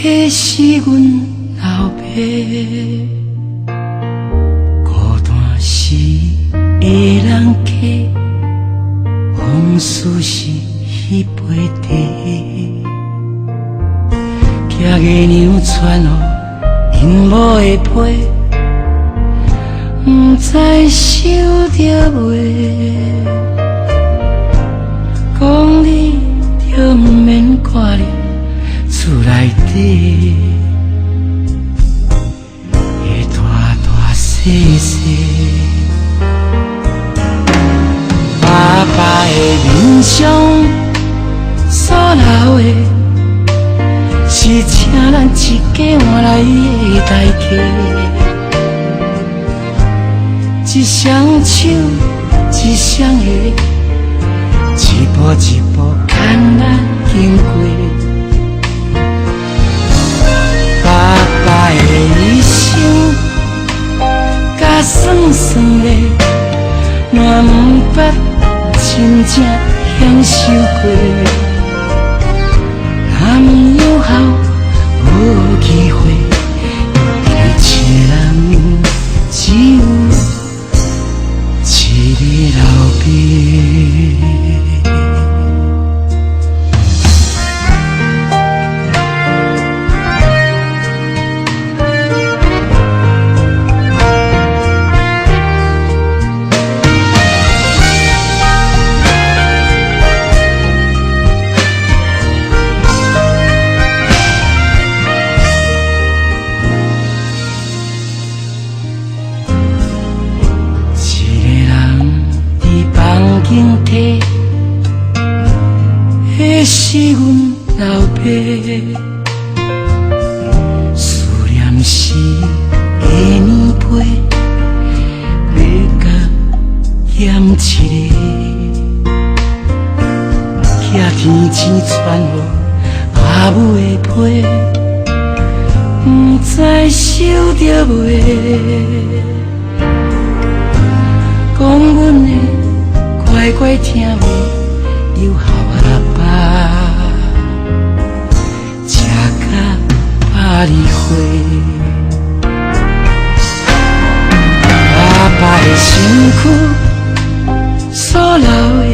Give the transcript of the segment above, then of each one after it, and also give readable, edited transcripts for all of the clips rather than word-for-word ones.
迄是阮老爸，孤单时的人客，往事是彼杯茶，骑月娘穿落因某的皮，不知收着袂，讲你就不免挂念。厝内底的大大细细，爸爸的面相所留的，是请咱一家换来的代价。一双手，一双鞋，一步一步牵咱经过。爸的一生，甲酸酸的，满不捌真正享受过。若不有孝，无机会，因为一个人只有一个老爸。迄是阮老爸，思念时的年岁，要甲嫌一个，倚天星穿落阿母的被，不知收着袂，讲阮的乖乖听话，有孝阿爸，吃到80岁。爸爸的身躯所留的，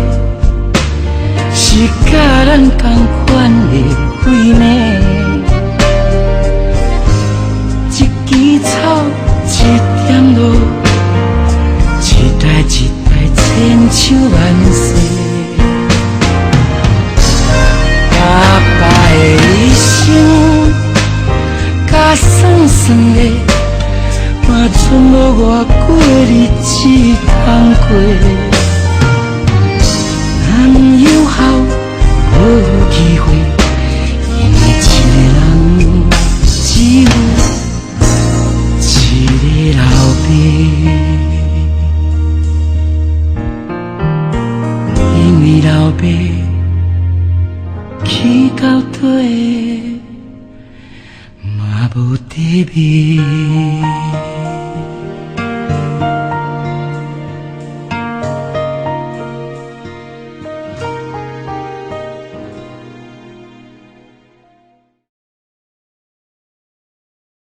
是甲咱同款的惠美。一枝草，一点露，一代一代千秋万世。爸爸的一生，甲酸酸的，嘛剩无偌久的日子通过。若不有孝，无机会，因为一个人只有一个老爸。因为老爸去到底，嘛无得眠。